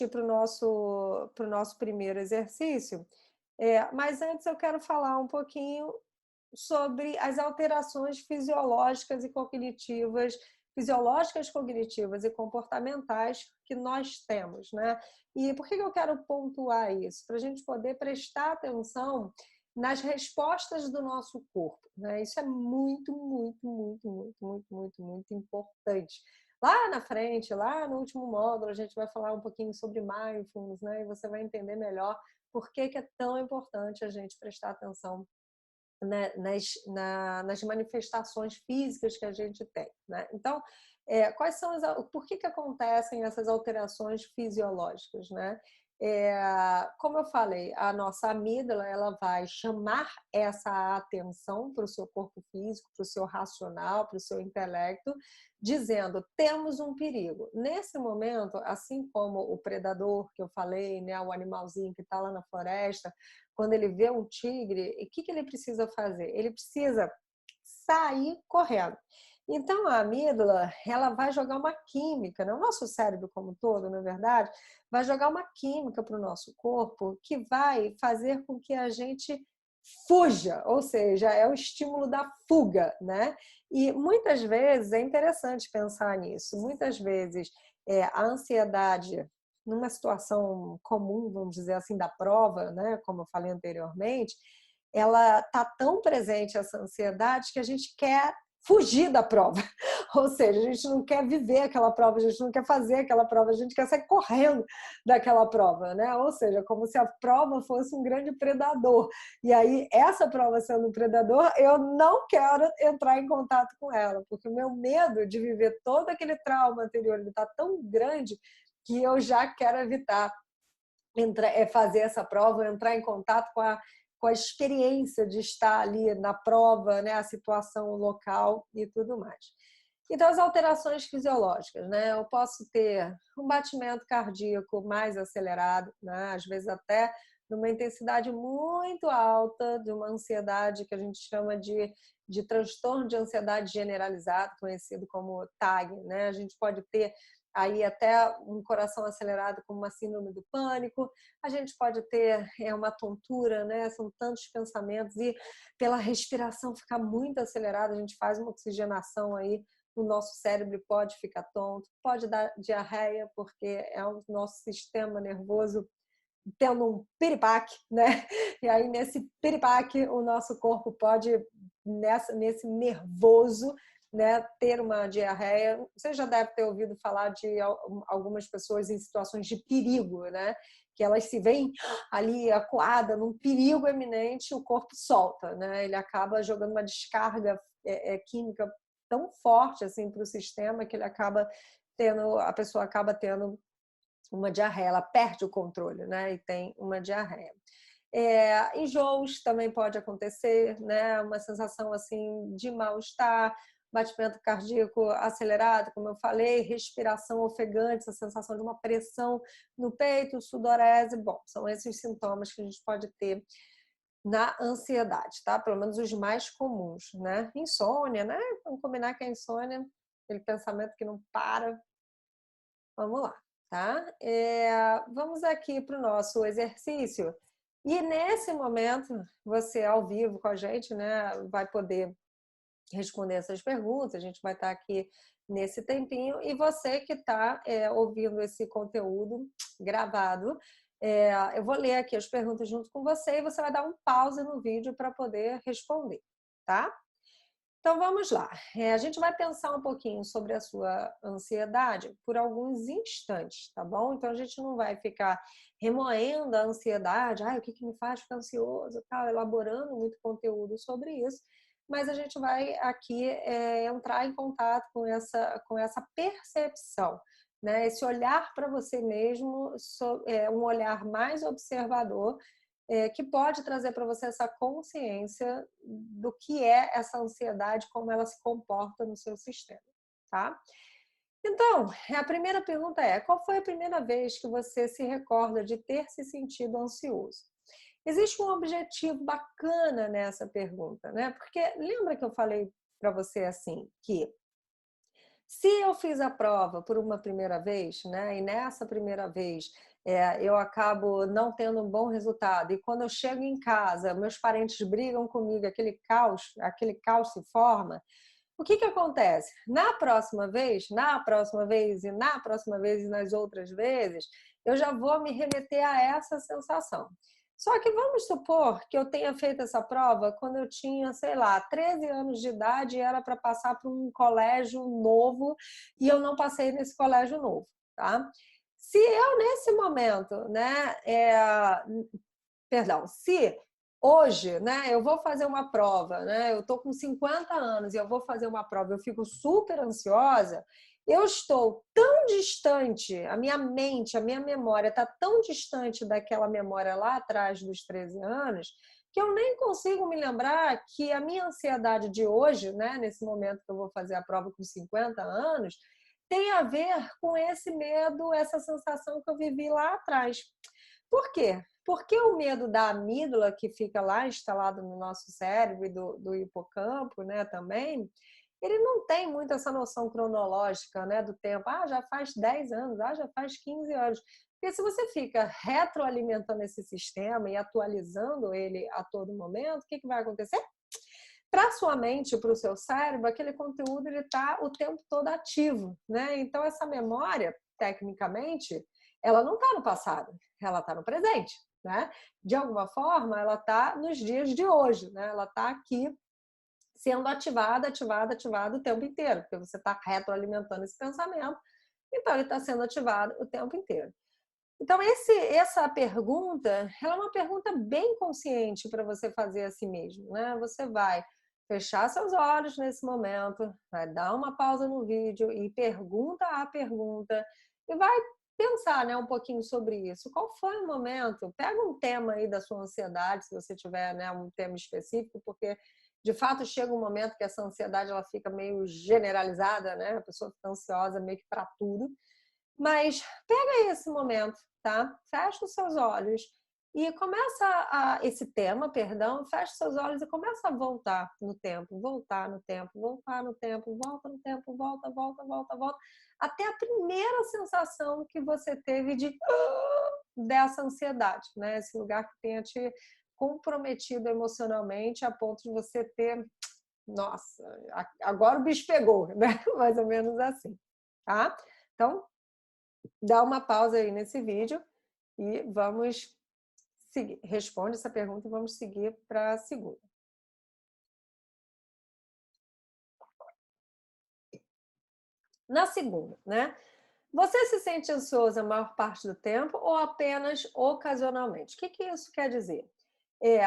para o nosso primeiro exercício, mas antes eu quero falar um pouquinho sobre as alterações fisiológicas, cognitivas e comportamentais que nós temos, né? E por que eu quero pontuar isso? Para a gente poder prestar atenção nas respostas do nosso corpo, né? Isso é muito, muito, muito, muito, muito, muito, muito importante. Lá na frente, lá no último módulo, a gente vai falar um pouquinho sobre mindfulness, né? E você vai entender melhor por que é tão importante a gente prestar atenção, né, nas manifestações físicas que a gente tem, né? Então, quais são por que acontecem essas alterações fisiológicas, né? Como eu falei, a nossa amígdala ela vai chamar essa atenção para o seu corpo físico, para o seu racional, para o seu intelecto, dizendo temos um perigo. Nesse momento, assim como o predador que eu falei, né, o animalzinho que está lá na floresta, quando ele vê um tigre, o que ele precisa fazer? Ele precisa sair correndo. Então, a amígdala, ela vai jogar uma química, né? O nosso cérebro como um todo, na verdade, vai jogar uma química para o nosso corpo que vai fazer com que a gente fuja, ou seja, é o estímulo da fuga, né? E muitas vezes, é interessante pensar nisso, muitas vezes a ansiedade numa situação comum, vamos dizer assim, da prova, né, como eu falei anteriormente, ela está tão presente essa ansiedade que a gente quer fugir da prova. Ou seja, a gente não quer viver aquela prova, a gente não quer fazer aquela prova, a gente quer sair correndo daquela prova, né? Ou seja, como se a prova fosse um grande predador. E aí, essa prova sendo um predador, eu não quero entrar em contato com ela, porque o meu medo de viver todo aquele trauma anterior está tão grande que eu já quero evitar fazer essa prova, entrar em contato com a experiência de estar ali na prova, né, a situação local e tudo mais. Então, as alterações fisiológicas, né? Eu posso ter um batimento cardíaco mais acelerado, né? Às vezes até numa intensidade muito alta, de uma ansiedade que a gente chama de transtorno de ansiedade generalizado, conhecido como TAG, né? A gente pode ter aí até um coração acelerado como uma síndrome do pânico, a gente pode ter uma tontura, né? São tantos pensamentos e pela respiração ficar muito acelerada, a gente faz uma oxigenação aí, o nosso cérebro pode ficar tonto, pode dar diarreia, porque é o nosso sistema nervoso tendo um piripaque, né? E aí nesse piripaque o nosso corpo pode, nesse nervoso, né, ter uma diarreia. Você já deve ter ouvido falar de algumas pessoas em situações de perigo, né? Que elas se veem ali acuada num perigo eminente, o corpo solta, né? Ele acaba jogando uma descarga química tão forte assim para o sistema que a pessoa acaba tendo uma diarreia, ela perde o controle, né? E tem uma diarreia. Enjoos também pode acontecer, né? Uma sensação assim de mal-estar, batimento cardíaco acelerado, como eu falei, respiração ofegante, essa sensação de uma pressão no peito, sudorese. Bom, são esses sintomas que a gente pode ter na ansiedade, tá? Pelo menos os mais comuns, né? Insônia, né? Vamos combinar que a insônia, aquele pensamento que não para. Vamos lá, tá? Vamos aqui para o nosso exercício. E nesse momento, você ao vivo com a gente, né, vai poder responder essas perguntas, a gente vai estar aqui nesse tempinho, e você que está ouvindo esse conteúdo gravado, eu vou ler aqui as perguntas junto com você e você vai dar um pause no vídeo para poder responder, tá? Então vamos lá. A gente vai pensar um pouquinho sobre a sua ansiedade por alguns instantes, tá bom? Então a gente não vai ficar remoendo a ansiedade, o que me faz ficar ansioso, tal, elaborando muito conteúdo sobre isso, mas a gente vai aqui entrar em contato com essa percepção, né? Esse olhar para você mesmo, um olhar mais observador, que pode trazer para você essa consciência do que é essa ansiedade, como ela se comporta no seu sistema, tá? Então, a primeira pergunta qual foi a primeira vez que você se recorda de ter se sentido ansioso? Existe um objetivo bacana nessa pergunta, né? Porque lembra que eu falei para você assim, que se eu fiz a prova por uma primeira vez, né, e nessa primeira vez eu acabo não tendo um bom resultado. E quando eu chego em casa, meus parentes brigam comigo, aquele caos se forma. O que acontece? Na próxima vez, e na próxima vez e nas outras vezes, eu já vou me remeter a essa sensação. Só que vamos supor que eu tenha feito essa prova quando eu tinha, sei lá, 13 anos de idade e era para passar para um colégio novo e eu não passei nesse colégio novo, tá? Se eu, nesse momento, né, se hoje, né, eu vou fazer uma prova, né, eu tô com 50 anos e eu vou fazer uma prova, eu fico super ansiosa, eu estou tão distante, a minha mente, a minha memória está tão distante daquela memória lá atrás dos 13 anos, que eu nem consigo me lembrar que a minha ansiedade de hoje, né, nesse momento que eu vou fazer a prova com 50 anos, tem a ver com esse medo, essa sensação que eu vivi lá atrás. Por quê? Porque o medo da amígdala, que fica lá instalado no nosso cérebro, e do hipocampo, né, também, ele não tem muito essa noção cronológica, né, do tempo. Ah, já faz 10 anos, ah, já faz 15 anos. Porque se você fica retroalimentando esse sistema e atualizando ele a todo momento, o que vai acontecer? Para a sua mente, para o seu cérebro, aquele conteúdo está o tempo todo ativo, né? Então, essa memória, tecnicamente, ela não está no passado, ela está no presente, né? De alguma forma, ela está nos dias de hoje, né? Ela está aqui sendo ativada o tempo inteiro, porque você está retroalimentando esse pensamento, então ele está sendo ativado o tempo inteiro. Então, essa pergunta, ela é uma pergunta bem consciente para você fazer a si mesmo, né? Você vai fechar seus olhos nesse momento, vai dar uma pausa no vídeo e pergunta a pergunta e vai pensar, né, um pouquinho sobre isso. Qual foi o momento? Pega um tema aí da sua ansiedade, se você tiver, né, um tema específico, porque de fato chega um momento que essa ansiedade ela fica meio generalizada, né? A pessoa fica ansiosa meio que para tudo. Mas pega aí esse momento, tá? Fecha os seus olhos e começa esse tema, perdão, fecha os seus olhos e começa a voltar no tempo, voltar no tempo, voltar no tempo, volta no tempo, volta, volta, volta, volta, até a primeira sensação que você teve dessa ansiedade, né? Esse lugar que tenha te comprometido emocionalmente a ponto de você ter, nossa, agora o bicho pegou, né? Mais ou menos assim, tá? Então, dá uma pausa aí nesse vídeo e vamos seguir. Responde essa pergunta e vamos seguir para a segunda. Na segunda, né? Você se sente ansioso a maior parte do tempo ou apenas ocasionalmente? O que isso quer dizer?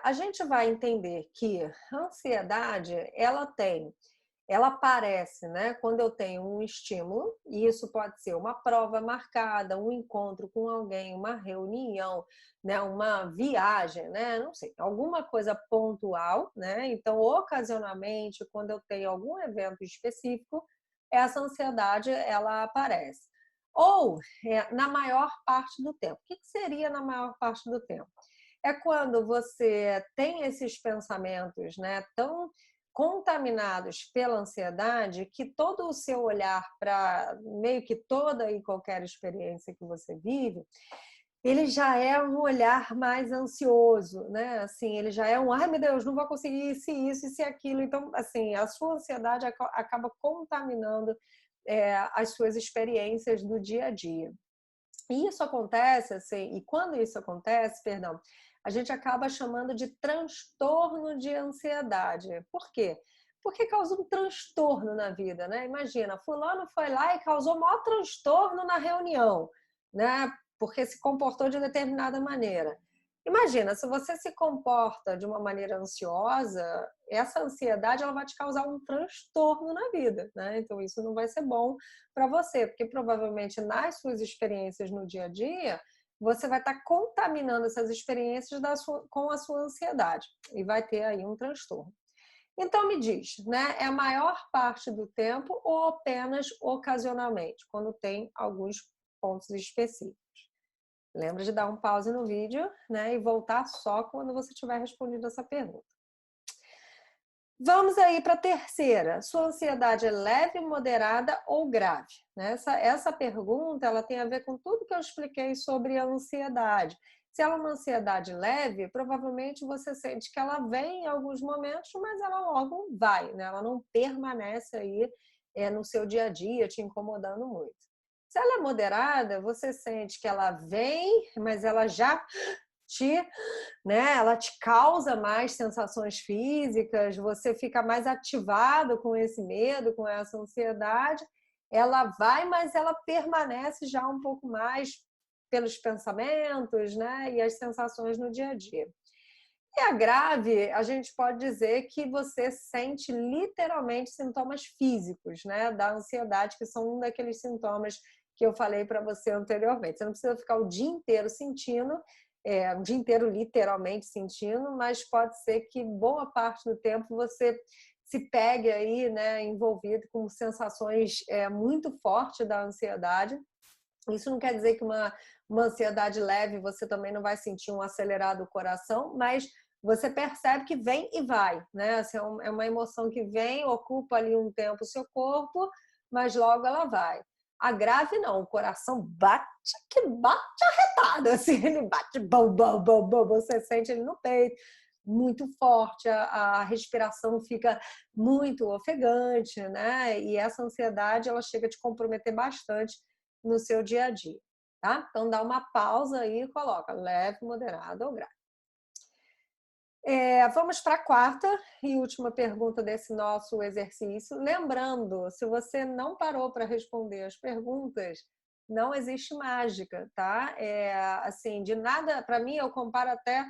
A gente vai entender que a ansiedade, ela aparece, né, quando eu tenho um estímulo, e isso pode ser uma prova marcada, um encontro com alguém, uma reunião, né, uma viagem, né, não sei, alguma coisa pontual, né? Então, ocasionalmente, quando eu tenho algum evento específico, essa ansiedade ela aparece. Ou na maior parte do tempo. O que seria na maior parte do tempo? É quando você tem esses pensamentos, né, tão contaminados pela ansiedade que todo o seu olhar para meio que toda e qualquer experiência que você vive, ele já é um olhar mais ansioso, né? Assim, ele já é um, ai meu Deus, não vou conseguir isso e aquilo. Então, assim, a sua ansiedade acaba contaminando as suas experiências do dia a dia. E isso acontece, assim, e quando isso acontece, perdão, a gente acaba chamando de transtorno de ansiedade. Por quê? Porque causa um transtorno na vida, né? Imagina, fulano foi lá e causou maior transtorno na reunião, né? Porque se comportou de determinada maneira. Imagina, se você se comporta de uma maneira ansiosa, essa ansiedade ela vai te causar um transtorno na vida, né? Então isso não vai ser bom para você, porque provavelmente nas suas experiências no dia a dia, você vai estar contaminando essas experiências com a sua ansiedade e vai ter aí um transtorno. Então me diz, né? É a maior parte do tempo ou apenas ocasionalmente, quando tem alguns pontos específicos? Lembra de dar um pause no vídeo, né? E voltar só quando você tiver respondido essa pergunta. Vamos aí para a terceira. Sua ansiedade é leve, moderada ou grave? Né? Essa pergunta ela tem a ver com tudo que eu expliquei sobre a ansiedade. Se ela é uma ansiedade leve, provavelmente você sente que ela vem em alguns momentos, mas ela logo vai, né? Ela não permanece aí no seu dia a dia te incomodando muito. Se ela é moderada, você sente que ela vem, mas ela já te, né, ela te causa mais sensações físicas, você fica mais ativado com esse medo, com essa ansiedade. Ela vai, mas ela permanece já um pouco mais pelos pensamentos, né, e as sensações no dia a dia. E a grave, a gente pode dizer que você sente literalmente sintomas físicos, né, da ansiedade, que são um daqueles sintomas que eu falei para você anteriormente. Você não precisa ficar o dia inteiro sentindo, o dia inteiro literalmente sentindo, mas pode ser que boa parte do tempo você se pegue aí, né, envolvido com sensações muito fortes da ansiedade. Isso não quer dizer que uma ansiedade leve você também não vai sentir um acelerado coração, mas você percebe que vem e vai, né? Assim, é uma emoção que vem, ocupa ali um tempo o seu corpo, mas logo ela vai. A grave não, o coração bate que bate arretado, assim, ele bate bom, bom, bom, bom, você sente ele no peito, muito forte, a respiração fica muito ofegante, né? E essa ansiedade, ela chega a te comprometer bastante no seu dia a dia, tá? Então dá uma pausa aí e coloca leve, moderado ou grave. Vamos para a quarta e última pergunta desse nosso exercício. Lembrando, se você não parou para responder as perguntas, não existe mágica, tá? Assim, de nada, para mim, eu comparo até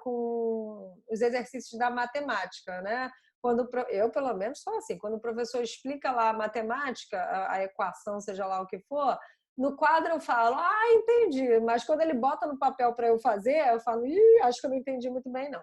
com os exercícios da matemática, né? Eu, pelo menos, sou assim, quando o professor explica lá a matemática, a equação, seja lá o que for, no quadro eu falo, entendi, mas quando ele bota no papel para eu fazer, eu falo, acho que eu não entendi muito bem, não.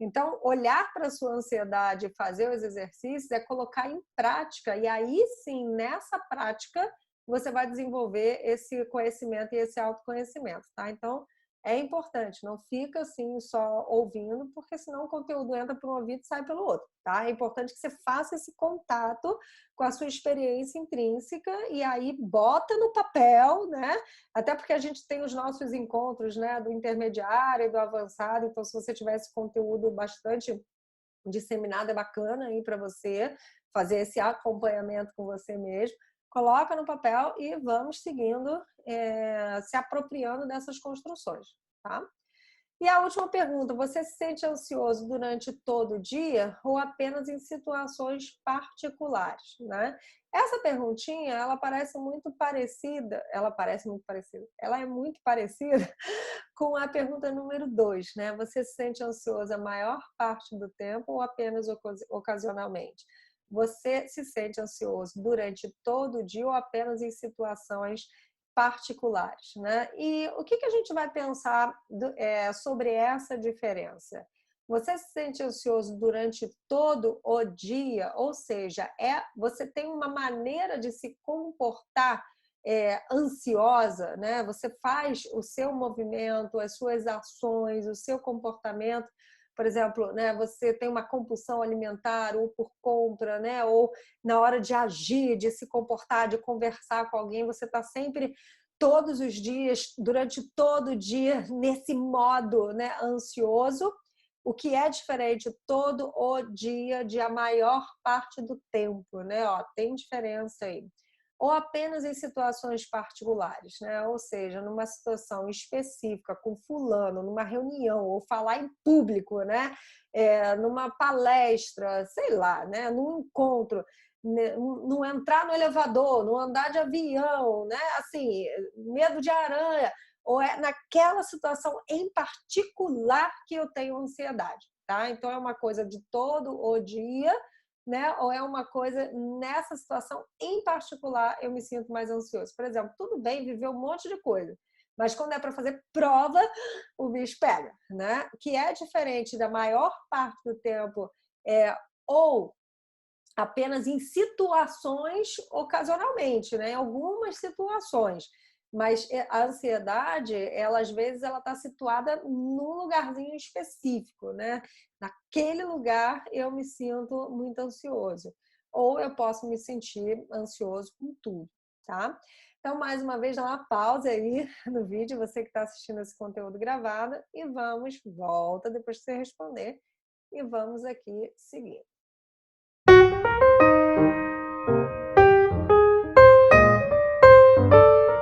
Então, olhar para a sua ansiedade e fazer os exercícios é colocar em prática, e aí sim, nessa prática, você vai desenvolver esse conhecimento e esse autoconhecimento, tá? Então, é importante, não fica assim só ouvindo, porque senão o conteúdo entra por um ouvido e sai pelo outro, tá? É importante que você faça esse contato com a sua experiência intrínseca e aí bota no papel, né? Até porque a gente tem os nossos encontros, né, do intermediário e do avançado, então se você tiver esse conteúdo bastante disseminado, é bacana aí para você fazer esse acompanhamento com você mesmo. Coloca no papel e vamos seguindo, se apropriando dessas construções, tá? E a última pergunta, você se sente ansioso durante todo o dia ou apenas em situações particulares, né? Essa perguntinha, ela é muito parecida com a pergunta número 2, né? Você se sente ansioso a maior parte do tempo ou apenas ocasionalmente? Você se sente ansioso durante todo o dia ou apenas em situações particulares, né? E o que a gente vai pensar sobre essa diferença? Você se sente ansioso durante todo o dia, ou seja, você tem uma maneira de se comportar ansiosa, né? Você faz o seu movimento, as suas ações, o seu comportamento. Por exemplo, né, você tem uma compulsão alimentar ou por compra, né, ou na hora de agir, de se comportar, de conversar com alguém, você está sempre, todos os dias, durante todo o dia, nesse modo, né, ansioso, o que é diferente todo o dia, de a maior parte do tempo, né? Ó, tem diferença aí. Ou apenas em situações particulares, né? Ou seja, numa situação específica com fulano, numa reunião, ou falar em público, né? Numa palestra, sei lá, né? Num encontro, não entrar no elevador, não andar de avião, né? Assim, medo de aranha, ou é naquela situação em particular que eu tenho ansiedade, tá? Então é uma coisa de todo o dia, né? Ou é uma coisa nessa situação em particular eu me sinto mais ansioso. Por exemplo, tudo bem viver um monte de coisa, mas quando é para fazer prova, o bicho pega, né? Que é diferente da maior parte do tempo, ou apenas em situações ocasionalmente, né? Em algumas situações. Mas a ansiedade, ela às vezes ela está situada num lugarzinho específico, né? Naquele lugar eu me sinto muito ansioso. Ou eu posso me sentir ansioso com tudo, tá? Então, mais uma vez, dá uma pausa aí no vídeo, você que está assistindo esse conteúdo gravado, e volta depois que você responder, e vamos aqui seguir.